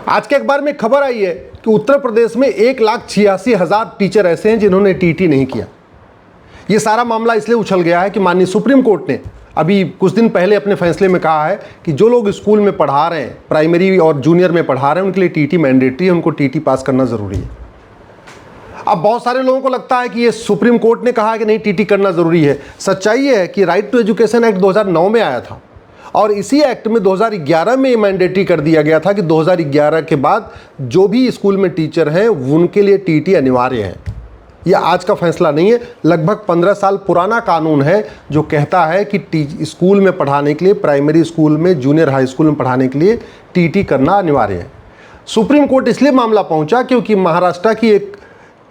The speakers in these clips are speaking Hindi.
आज के अखबार में खबर आई है कि उत्तर प्रदेश में 1,86,000 टीचर ऐसे हैं जिन्होंने टीटी नहीं किया। ये सारा मामला इसलिए उछल गया है कि माननीय सुप्रीम कोर्ट ने अभी कुछ दिन पहले अपने फैसले में कहा है कि जो लोग स्कूल में पढ़ा रहे हैं, प्राइमरी और जूनियर में पढ़ा रहे हैं, उनके लिए टीटी मैंडेटरी है, उनको टीटी पास करना ज़रूरी है। अब बहुत सारे लोगों को लगता है कि ये सुप्रीम कोर्ट ने कहा कि नहीं टीटी करना ज़रूरी है। सच्चाई है कि राइट टू एजुकेशन एक्ट 2009 में आया था और इसी एक्ट में 2011 में ये मैंडेटरी कर दिया गया था कि 2011 के बाद जो भी स्कूल में टीचर हैं उनके लिए टीटी अनिवार्य है। यह आज का फैसला नहीं है, लगभग 15 साल पुराना कानून है जो कहता है कि स्कूल में पढ़ाने के लिए, प्राइमरी स्कूल में, जूनियर हाई स्कूल में पढ़ाने के लिए टीटी करना अनिवार्य है। सुप्रीम कोर्ट इसलिए मामला पहुंचा क्योंकि महाराष्ट्र की एक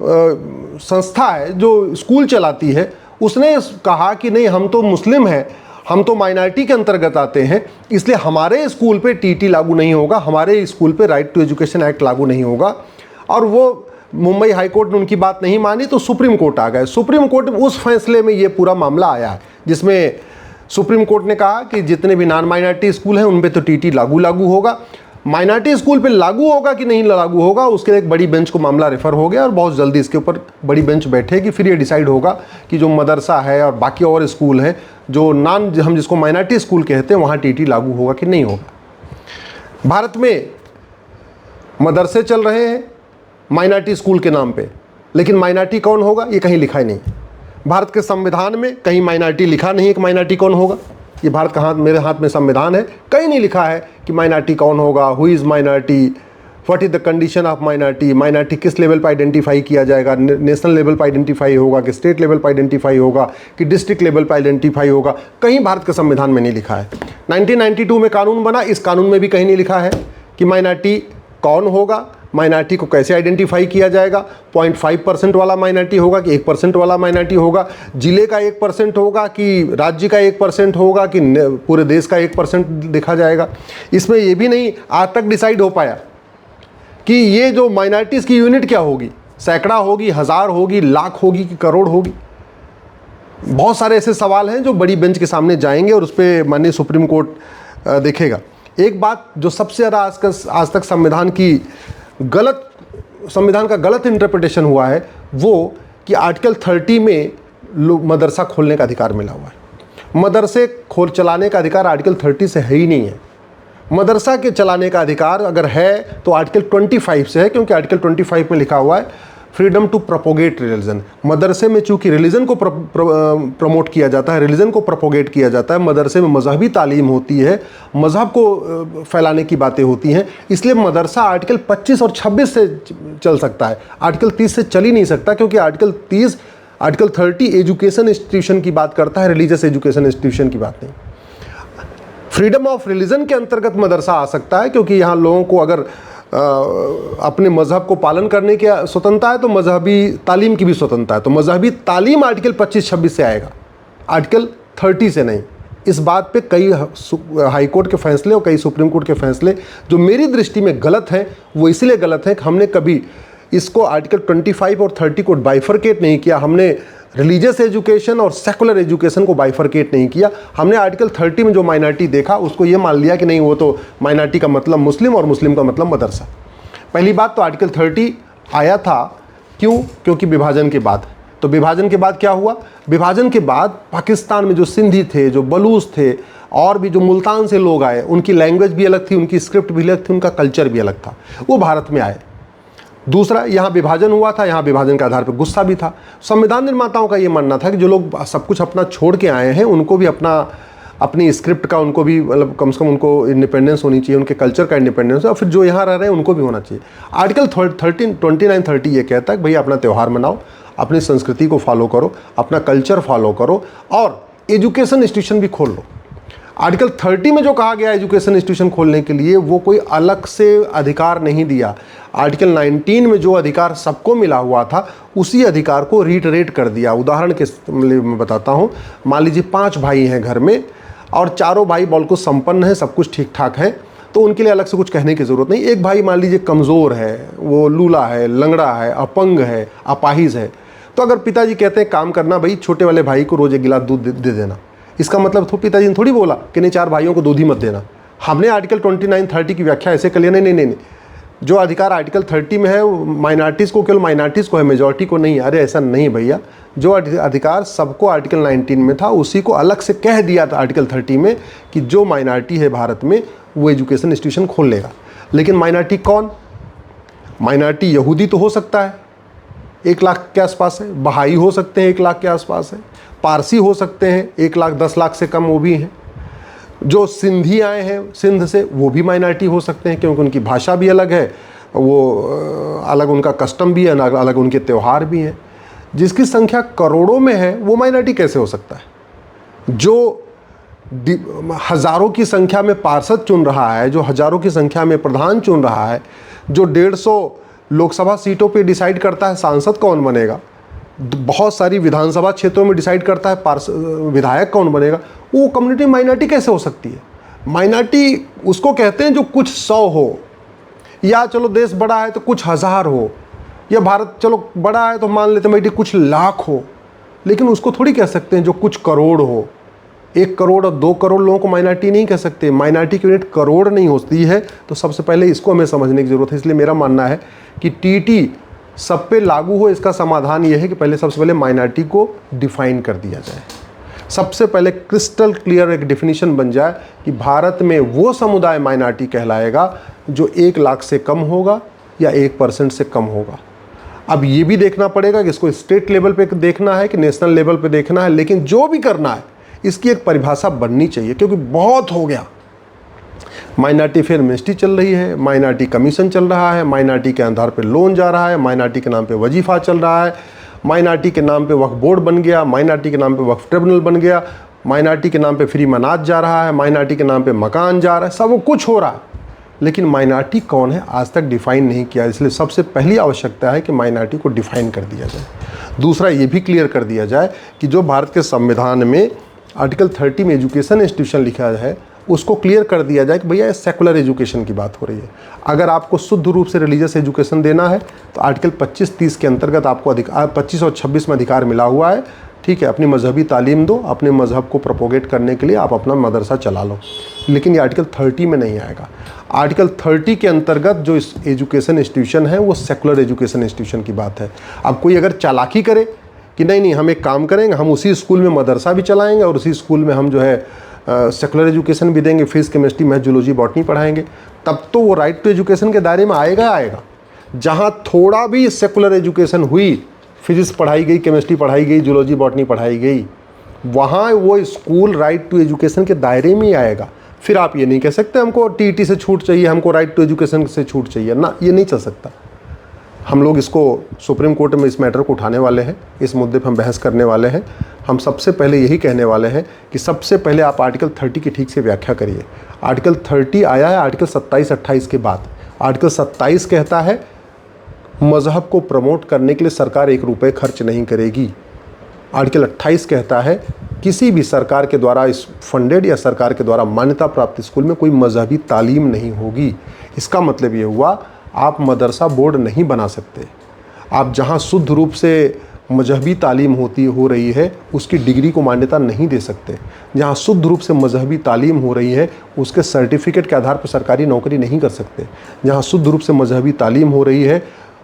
संस्था है जो स्कूल चलाती है, उसने कहा कि नहीं, हम तो मुस्लिम हैं, हम तो माइनॉरिटी के अंतर्गत आते हैं, इसलिए हमारे स्कूल पे टीटी लागू नहीं होगा, हमारे स्कूल पे राइट टू एजुकेशन एक्ट लागू नहीं होगा। और वो मुंबई हाई कोर्ट ने उनकी बात नहीं मानी तो सुप्रीम कोर्ट आ गए। सुप्रीम कोर्ट उस फैसले में ये पूरा मामला आया है जिसमें सुप्रीम कोर्ट ने कहा कि जितने भी नॉन माइनॉरिटी स्कूल हैं उन पे तो टीटी लागू होगा। माइनॉरिटी स्कूल पे लागू होगा कि नहीं लागू होगा उसके लिए एक बड़ी बेंच को मामला रेफर हो गया और बहुत जल्दी इसके ऊपर बड़ी बेंच बैठेगी, फिर ये डिसाइड होगा कि जो मदरसा है और बाकी और स्कूल हैं जो हम जिसको माइनॉरिटी स्कूल कहते हैं वहाँ टीटी लागू होगा कि नहीं होगा। भारत में मदरसे चल रहे हैं माइनॉरिटी स्कूल के नाम पे, लेकिन माइनॉरिटी कौन होगा ये कहीं लिखा ही नहीं। भारत के संविधान में कहीं माइनॉरिटी लिखा नहीं है कि माइनॉरिटी कौन होगा। ये भारत का मेरे हाथ में संविधान है, कहीं नहीं लिखा है कि माइनॉरिटी कौन होगा, who is minority, what is the condition of minority, minority किस लेवल पर आइडेंटिफाई किया जाएगा, नेशनल लेवल पर आइडेंटिफाई होगा कि स्टेट लेवल पर आइडेंटिफाई होगा कि डिस्ट्रिक्ट लेवल पर आइडेंटिफाई होगा, कहीं भारत के संविधान में नहीं लिखा है। 1992 में कानून बना, इस कानून में भी कहीं नहीं लिखा है कि माइनॉरिटी कौन होगा, माइनॉरिटी को कैसे आइडेंटिफाई किया जाएगा, 0.5% वाला माइनॉरिटी होगा कि 1% वाला माइनॉरिटी होगा, जिले का 1% होगा कि राज्य का 1% होगा कि पूरे देश का 1% देखा जाएगा। इसमें ये भी नहीं आज तक डिसाइड हो पाया कि ये जो माइनॉरिटीज़ की यूनिट क्या होगी, सैकड़ा होगी, हज़ार होगी, लाख होगी कि करोड़ होगी। बहुत सारे ऐसे सवाल हैं जो बड़ी बेंच के सामने जाएंगे और उस पर माननीय सुप्रीम कोर्ट देखेगा। एक बात जो सबसे ज़्यादा आज तक संविधान का गलत इंटरप्रिटेशन हुआ है वो कि आर्टिकल 30 में मदरसा खोलने का अधिकार मिला हुआ है। मदरसे चलाने का अधिकार आर्टिकल 30 से है ही नहीं है। मदरसा के चलाने का अधिकार अगर है तो आर्टिकल 25 से है, क्योंकि आर्टिकल 25 में लिखा हुआ है फ्रीडम टू प्रोपोगेट रिलीजन। मदरसे में चूंकि रिलीजन को प्रमोट किया जाता है, रिलीजन को प्रोपोगेट किया जाता है, मदरसे में मजहबी तालीम होती है, मजहब को फैलाने की बातें होती हैं, इसलिए मदरसा आर्टिकल 25 और 26 से चल सकता है, आर्टिकल 30 से चल ही नहीं सकता, क्योंकि आर्टिकल 30 एजुकेशन इंस्टीट्यूशन की बात करता है, रिलीजियस एजुकेशन इंस्टीट्यूशन की बात नहीं। फ्रीडम ऑफ रिलीजन के अंतर्गत मदरसा आ सकता है, क्योंकि यहाँ लोगों को अगर अपने मज़हब को पालन करने की स्वतंत्रता है तो मजहबी तालीम की भी स्वतंत्रता है, तो मजहबी तालीम आर्टिकल 25-26 से आएगा, आर्टिकल 30 से नहीं। इस बात पे कई हाई कोर्ट के फैसले और कई सुप्रीम कोर्ट के फैसले जो मेरी दृष्टि में गलत हैं, वो इसलिए गलत हैं कि हमने कभी इसको आर्टिकल 25 और 30 को बाइफरकेट नहीं किया। हमने रिलीजियस एजुकेशन और सेकुलर एजुकेशन को बाइफरकेट नहीं किया। हमने आर्टिकल 30 में जो माइनॉरिटी देखा उसको ये मान लिया कि नहीं, वो तो माइनॉरिटी का मतलब मुस्लिम और मुस्लिम का मतलब मदरसा। पहली बात तो आर्टिकल 30 आया था क्यों? क्योंकि विभाजन के बाद। तो विभाजन के बाद क्या हुआ? विभाजन के बाद पाकिस्तान में जो सिंधी थे, जो बलूच थे और भी जो मुल्तान से लोग आए, उनकी लैंग्वेज भी अलग थी, उनकी स्क्रिप्ट भी अलग थी, उनका कल्चर भी अलग था, वो भारत में आए। दूसरा, यहाँ विभाजन हुआ था, यहाँ विभाजन के आधार पर गुस्सा भी था। संविधान निर्माताओं का ये मानना था कि जो लोग सब कुछ अपना छोड़ के आए हैं उनको भी अपनी स्क्रिप्ट का, उनको भी मतलब कम से कम उनको इंडिपेंडेंस होनी चाहिए, उनके कल्चर का इंडिपेंडेंस, और फिर जो यहाँ रह रहे हैं उनको भी होना चाहिए। आर्टिकल 29-30 ये कहता है कि भैया अपना त्यौहार मनाओ, अपनी संस्कृति को फॉलो करो, अपना कल्चर फॉलो करो और एजुकेशन इंस्टीट्यूशन भी खोल लो। आर्टिकल 30 में जो कहा गया एजुकेशन इंस्टीट्यूशन खोलने के लिए, वो कोई अलग से अधिकार नहीं दिया। आर्टिकल 19 में जो अधिकार सबको मिला हुआ था उसी अधिकार को रीटरेट कर दिया। उदाहरण के लिए मैं बताता हूँ, मान लीजिए 5 भाई हैं घर में और चारों भाई बिल्कुल संपन्न हैं, सब कुछ ठीक ठाक है, तो उनके लिए अलग से कुछ कहने की ज़रूरत नहीं। एक भाई मान लीजिए कमज़ोर है, वो लूला है, लंगड़ा है, अपंग है, अपाहिज है, तो अगर पिताजी कहते हैं काम करना भाई, छोटे वाले भाई को रोज़ 1 गिलास दूध दे देना, इसका मतलब तो पिताजी ने थोड़ी बोला कि नहीं 4 भाइयों को दूध ही मत देना। हमने आर्टिकल 29-30 की व्याख्या ऐसे कर लिया, नहीं, जो अधिकार आर्टिकल 30 में है वो माइनॉरिटीज़ को, केवल माइनॉरिटीज़ को है, मेजॉरिटी को नहीं। अरे ऐसा नहीं भैया, जो अधिकार सबको आर्टिकल 19 में था उसी को अलग से कह दिया था आर्टिकल 30 में कि जो माइनॉरिटी है भारत में वो एजुकेशन इंस्टीट्यूशन खोल लेगा। लेकिन माइनॉरिटी कौन? माइनॉरिटी यहूदी तो हो सकता है, 1 लाख के आसपास है, बहाई हो सकते हैं 1 लाख के आसपास है, पारसी हो सकते हैं 1 लाख 10 लाख से कम वो भी हैं, जो सिंधी आए हैं सिंध से वो भी माइनॉरिटी हो सकते हैं क्योंकि उनकी भाषा भी अलग है, वो अलग उनका कस्टम भी है, अलग उनके त्यौहार भी हैं। जिसकी संख्या करोड़ों में है वो माइनॉरिटी कैसे हो सकता है? जो हज़ारों की संख्या में पार्षद चुन रहा है, जो हज़ारों की संख्या में प्रधान चुन रहा है, जो 150 लोकसभा सीटों पे डिसाइड करता है सांसद कौन बनेगा, बहुत सारी विधानसभा क्षेत्रों में डिसाइड करता है विधायक कौन बनेगा, वो कम्युनिटी माइनॉरिटी कैसे हो सकती है? माइनॉरिटी उसको कहते हैं जो कुछ 100 हो, या चलो देश बड़ा है तो कुछ हज़ार हो, या भारत चलो बड़ा है तो मान लेते हैं भाई कुछ लाख हो, लेकिन उसको थोड़ी कह सकते हैं जो कुछ करोड़ हो। 1 करोड़ और 2 करोड़ लोगों को माइनॉरिटी नहीं कह सकते। माइनॉरिटी की यूनिट करोड़ नहीं होती है। तो सबसे पहले इसको हमें समझने की ज़रूरत है। इसलिए मेरा मानना है कि टीटी सब पे लागू हो, इसका समाधान ये है कि पहले सबसे पहले माइनॉरिटी को डिफाइन कर दिया जाए। सबसे पहले क्रिस्टल क्लियर एक डिफिनीशन बन जाए कि भारत में वो समुदाय माइनॉरिटी कहलाएगा जो 1 लाख से कम होगा या 1% से कम होगा। अब ये भी देखना पड़ेगा कि इसको स्टेट लेवल पे देखना है कि नेशनल लेवल पे देखना है, लेकिन जो भी करना है इसकी एक परिभाषा बननी चाहिए, क्योंकि बहुत हो गया। माइनॉरिटी फेयर मिनिस्ट्री चल रही है, माइनॉरिटी कमीशन चल रहा है, माइनॉरिटी के आधार पर लोन जा रहा है, माइनॉरिटी के नाम पे वजीफा चल रहा है, माइनॉरिटी के नाम पे वक्फ बोर्ड बन गया, माइनॉरिटी के नाम पे वक्फ ट्रिब्यूनल बन गया, माइनॉरिटी के नाम पे फ्री मनाज जा रहा है, माइनॉरिटी के नाम पे मकान जा रहा है, सब कुछ हो रहा है। लेकिन माइनॉरिटी कौन है आज तक डिफाइन नहीं किया। इसलिए सबसे पहली आवश्यकता है कि माइनॉरिटी को डिफाइन कर दिया जाए। दूसरा ये भी क्लियर कर दिया जाए कि जो भारत के संविधान में आर्टिकल 30 में एजुकेशन इंस्टीट्यूशन लिखा है उसको क्लियर कर दिया जाए कि भैया ये सेकुलर एजुकेशन की बात हो रही है। अगर आपको शुद्ध रूप से रिलीजियस एजुकेशन देना है तो आर्टिकल 25-30 के अंतर्गत आपको अधिकार 25 और 26 में अधिकार मिला हुआ है, ठीक है। अपनी मजहबी तालीम दो, अपने मजहब को प्रोपोगेट करने के लिए आप अपना मदरसा चला लो, लेकिन ये आर्टिकल 30 में नहीं आएगा। आर्टिकल 30 के अंतर्गत जो इस एजुकेशन इंस्टीट्यूशन है वो सेकुलर एजुकेशन इंस्टीट्यूशन की बात है। अब कोई अगर चालाकी करे कि नहीं हम एक काम करेंगे, हम उसी स्कूल में मदरसा भी चलाएंगे और उसी स्कूल में हम जो है सेकुलर एजुकेशन भी देंगे, physics chemistry math zoology botany पढ़ाएंगे, तब तो वो राइट टू एजुकेशन के दायरे में आएगा। जहाँ थोड़ा भी सेकुलर एजुकेशन हुई, फिजिक्स पढ़ाई गई, केमिस्ट्री पढ़ाई गई, जूलॉजी बॉटनी पढ़ाई गई, वहाँ वो स्कूल राइट टू एजुकेशन के दायरे में ही आएगा। फिर आप ये नहीं कह सकते हमको टीटी से छूट चाहिए, हमको राइट टू एजुकेशन से छूट चाहिए ना, ये नहीं चल सकता। हम लोग इसको सुप्रीम कोर्ट में इस मैटर को उठाने वाले हैं, इस मुद्दे पर हम बहस करने वाले हैं। हम सबसे पहले यही कहने वाले हैं कि सबसे पहले आप आर्टिकल 30 की ठीक से व्याख्या करिए। आर्टिकल 30 आया है आर्टिकल 27-28 के बाद। आर्टिकल 27 कहता है मज़हब को प्रमोट करने के लिए सरकार 1 रुपये खर्च नहीं करेगी। आर्टिकल 28 कहता है किसी भी सरकार के द्वारा इस फंडेड या सरकार के द्वारा मान्यता प्राप्त स्कूल में कोई मजहबी तालीम नहीं होगी। इसका मतलब ये हुआ आप मदरसा बोर्ड नहीं बना सकते। आप जहाँ शुद्ध रूप से मजहबी तालीम हो रही है उसकी डिग्री को मान्यता नहीं दे सकते। जहाँ शुद्ध रूप से मजहबी तालीम हो रही है उसके सर्टिफिकेट के आधार पर सरकारी नौकरी नहीं कर सकते। जहाँ शुद्ध रूप से मजहबी तालीम हो रही है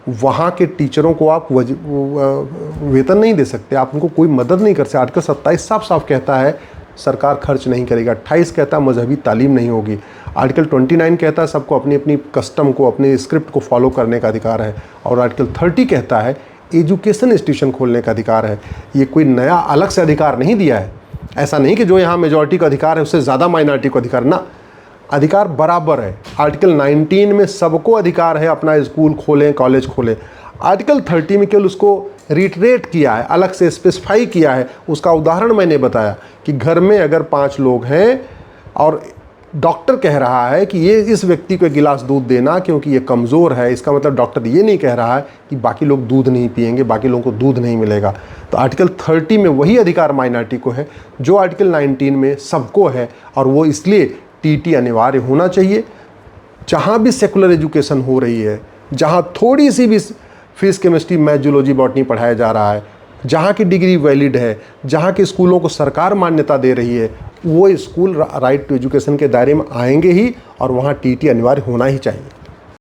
वहाँ के टीचरों को आप वेतन नहीं दे सकते, आप उनको कोई मदद नहीं कर सकते। आर्टिकल 27 साफ साफ कहता है सरकार खर्च नहीं करेगा। 28 कहता है मजहबी तालीम नहीं होगी। आर्टिकल 29 कहता है सबको अपनी अपनी कस्टम को, अपने स्क्रिप्ट को फॉलो करने का अधिकार है। और आर्टिकल 30 कहता है एजुकेशन इंस्टीट्यूशन खोलने का अधिकार है। ये कोई नया अलग से अधिकार नहीं दिया है। ऐसा नहीं कि जो यहाँ मेजॉरिटी का अधिकार है उससे ज़्यादा माइनॉरिटी को अधिकार, ना, अधिकार बराबर है। आर्टिकल 19 में सबको अधिकार है अपना स्कूल खोलें, कॉलेज खोलें। आर्टिकल 30 में केवल उसको रिटरेट किया है, अलग से स्पेसिफाई किया है। उसका उदाहरण मैंने बताया कि घर में अगर 5 लोग हैं और डॉक्टर कह रहा है कि ये इस व्यक्ति को 1 गिलास दूध देना क्योंकि ये कमज़ोर है, इसका मतलब डॉक्टर ये नहीं कह रहा है कि बाकी लोग दूध नहीं पिएंगे, बाकी लोगों को दूध नहीं मिलेगा। तो आर्टिकल 30 में वही अधिकार माइनॉरिटी को है जो आर्टिकल 19 में सबको है। और वो इसलिए टीटी अनिवार्य होना चाहिए। जहाँ भी सेकुलर एजुकेशन हो रही है, जहाँ थोड़ी सी भी physics chemistry math zoology botany पढ़ाया जा रहा है, जहाँ की डिग्री वैलिड है, जहाँ के स्कूलों को सरकार मान्यता दे रही है, वो स्कूल राइट टू एजुकेशन के दायरे में आएंगे ही और वहाँ टीटी अनिवार्य होना ही चाहिए।